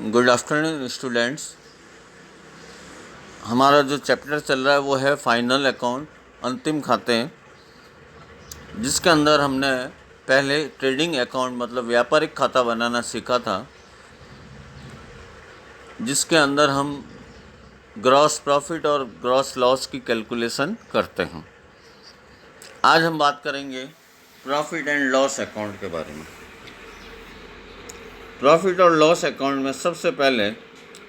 Good afternoon students. हमारा जो chapter चल रहा है वो है फाइनल अकाउंट, अंतिम खाते, जिसके अंदर हमने पहले ट्रेडिंग अकाउंट मतलब व्यापारिक खाता बनाना सीखा था, जिसके अंदर हम ग्रॉस प्रॉफिट और ग्रॉस लॉस की कैलकुलेशन करते हैं। आज हम बात करेंगे प्रॉफिट एंड लॉस अकाउंट के बारे में। प्रॉफिट और लॉस अकाउंट में सबसे पहले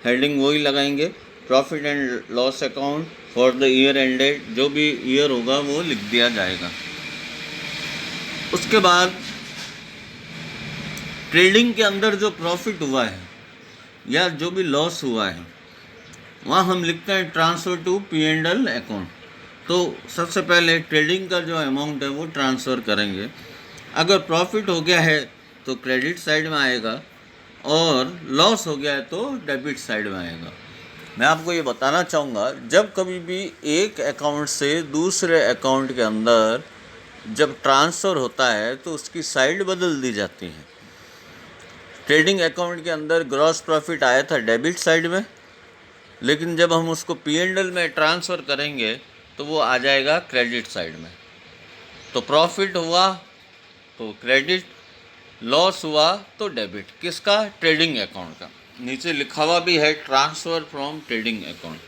हेडिंग वही लगाएंगे, profit and loss account for the year ended. जो भी ईयर होगा वो लिख दिया जाएगा। उसके बाद ट्रेडिंग के अंदर जो प्रॉफिट हुआ है या जो भी लॉस हुआ है वहाँ हम लिखते हैं ट्रांसफ़र टू P&L अकाउंट। तो सबसे पहले ट्रेडिंग का जो अमाउंट है वो ट्रांसफ़र करेंगे। अगर प्रॉफिट हो गया है तो क्रेडिट साइड में आएगा और लॉस हो गया है तो डेबिट साइड में आएगा। मैं आपको ये बताना चाहूँगा, जब कभी भी एक अकाउंट से दूसरे अकाउंट के अंदर जब ट्रांसफ़र होता है तो उसकी साइड बदल दी जाती है। ट्रेडिंग अकाउंट के अंदर ग्रॉस प्रॉफिट आया था डेबिट साइड में, लेकिन जब हम उसको P&L में ट्रांसफ़र करेंगे तो वो आ जाएगा क्रेडिट साइड में। तो प्रॉफिट हुआ तो क्रेडिट, लॉस हुआ तो डेबिट। किसका? ट्रेडिंग अकाउंट का। नीचे लिखा हुआ भी है ट्रांसफ़र फ्रॉम ट्रेडिंग अकाउंट,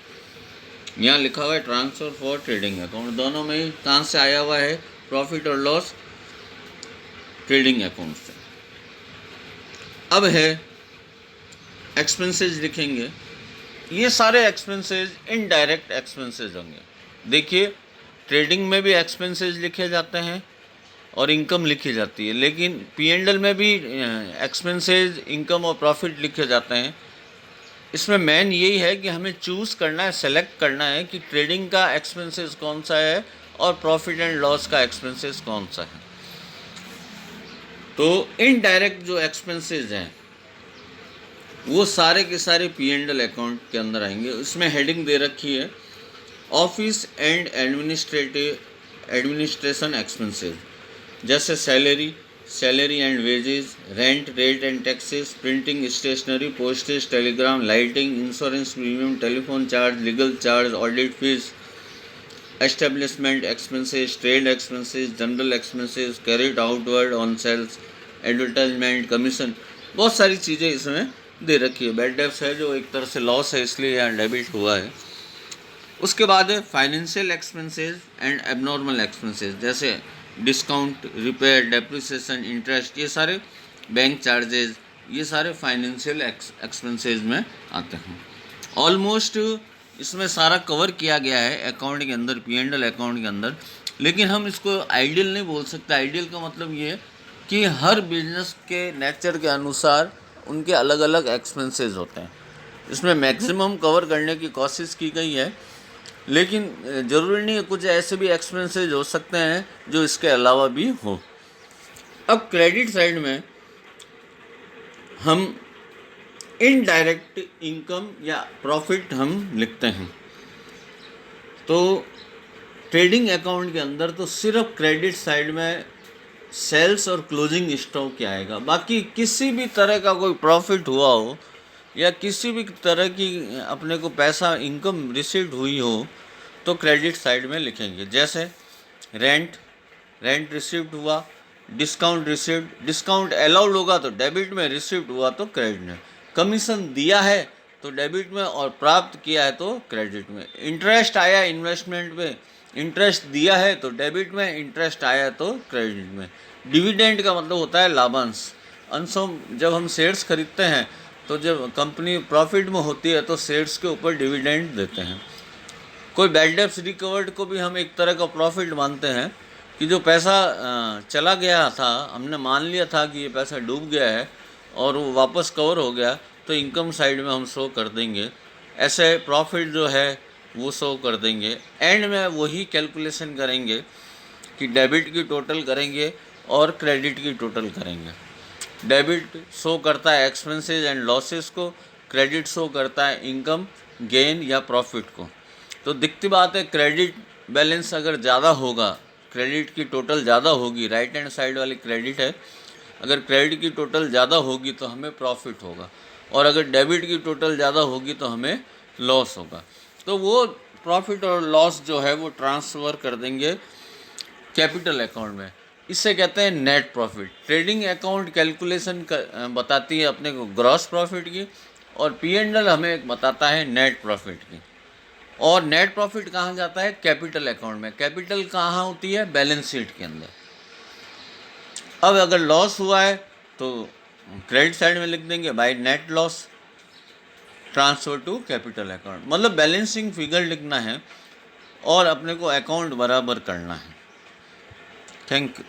यहाँ लिखा हुआ है ट्रांसफ़र फॉर ट्रेडिंग अकाउंट। दोनों में कहाँ से आया हुआ है? प्रॉफिट और लॉस ट्रेडिंग अकाउंट से। अब है एक्सपेंसेस लिखेंगे। ये सारे एक्सपेंसेस इनडायरेक्ट एक्सपेंसेस होंगे। देखिए, ट्रेडिंग में भी एक्सपेंसेस लिखे जाते हैं और इनकम लिखी जाती है, लेकिन P&L में भी एक्सपेंसेस, इनकम और प्रॉफिट लिखे जाते हैं। इसमें मेन यही है कि हमें चूज़ करना है, सेलेक्ट करना है कि ट्रेडिंग का एक्सपेंसेस कौन सा है और प्रॉफिट एंड लॉस का एक्सपेंसेस कौन सा है। तो इनडायरेक्ट जो एक्सपेंसेस हैं वो सारे के सारे P&L अकाउंट के अंदर आएंगे। इसमें हेडिंग दे रखी है ऑफिस एंड एडमिनिस्ट्रेशन एक्सपेंसेस, जैसे salary and wages, rent, rate and taxes, printing, stationery, postage, telegram, lighting, insurance premium, telephone charge, legal charge, audit fees, establishment expenses, trade expenses, general expenses, carried outward on sales, advertisement, commission, बहुत सारी चीज़ें इसमें दे रखी है। Bad debts है जो एक तरह से लॉस है, इसलिए यहाँ डेबिट हुआ है। उसके बाद है financial expenses and abnormal expenses, जैसे डिस्काउंट, रिपेयर, डेप्रिसिएशन, इंटरेस्ट, ये सारे बैंक चार्जेस, ये सारे फाइनेंशियल एक्सपेंसेस में आते हैं। ऑलमोस्ट इसमें सारा कवर किया गया है अकाउंट के अंदर, P&L अकाउंट के अंदर। लेकिन हम इसको आइडियल नहीं बोल सकते। आइडियल का मतलब ये है कि हर बिजनेस के नेचर के अनुसार उनके अलग अलग एक्सपेंसेस होते हैं। इसमें मैक्सिमम कवर करने की कोशिश की गई है, लेकिन ज़रूरी नहीं है, कुछ ऐसे भी एक्सपेंसेस हो सकते हैं जो इसके अलावा भी हो। अब क्रेडिट साइड में हम इनडायरेक्ट इनकम या प्रॉफिट हम लिखते हैं। तो ट्रेडिंग अकाउंट के अंदर तो सिर्फ क्रेडिट साइड में सेल्स और क्लोजिंग स्टॉक क्या आएगा। बाकी किसी भी तरह का कोई प्रॉफिट हुआ हो या किसी भी तरह की अपने को पैसा इनकम रिसीव्ड हुई हो तो क्रेडिट साइड में लिखेंगे। जैसे रेंट रिसीव्ड हुआ, डिस्काउंट रिसीव्ड, डिस्काउंट अलाउड होगा तो डेबिट में, रिसीव्ड हुआ तो क्रेडिट में। कमीशन दिया है तो डेबिट में और प्राप्त किया है तो क्रेडिट में। इंटरेस्ट आया इन्वेस्टमेंट पे, इंटरेस्ट दिया है तो डेबिट में, इंटरेस्ट आया तो क्रेडिट में। डिविडेंड का मतलब होता है लाभांश। अंशों, जब हम शेयर्स खरीदते हैं तो जब कंपनी प्रॉफिट में होती है तो शेयर्स के ऊपर डिविडेंड देते हैं। कोई बैड डेब्ट्स रिकवर्ड को भी हम एक तरह का प्रॉफिट मानते हैं कि जो पैसा चला गया था, हमने मान लिया था कि ये पैसा डूब गया है और वो वापस कवर हो गया, तो इनकम साइड में हम शो कर देंगे। ऐसे प्रॉफिट जो है वो शो कर देंगे। एंड में वही कैलकुलेशन करेंगे कि डेबिट की टोटल करेंगे और क्रेडिट की टोटल करेंगे। डेबिट शो करता है एक्सपेंसेस एंड लॉसेस को, क्रेडिट शो करता है इनकम, गेन या प्रॉफिट को। तो दिखती बात है, क्रेडिट बैलेंस अगर ज़्यादा होगा, क्रेडिट की टोटल ज़्यादा होगी, राइट हैंड साइड वाली क्रेडिट है, अगर क्रेडिट की टोटल ज़्यादा होगी तो हमें प्रॉफिट होगा। और अगर डेबिट की टोटल ज़्यादा होगी तो हमें लॉस होगा। तो वो प्रॉफिट और लॉस जो है वो ट्रांसफ़र कर देंगे कैपिटल अकाउंट में। इससे कहते हैं net profit. Trading account calculation बताती है अपने को ग्रॉस प्रॉफिट की, और P&L हमें बताता है नेट प्रॉफिट की। और नेट प्रॉफिट कहाँ जाता है? कैपिटल अकाउंट में। कैपिटल कहाँ होती है? बैलेंस शीट के अंदर। अब अगर लॉस हुआ है तो क्रेडिट साइड में लिख देंगे by net loss transfer to capital account. मतलब बैलेंसिंग फिगर लिखना है और अपने को अकाउंट बराबर करना है। Thank you.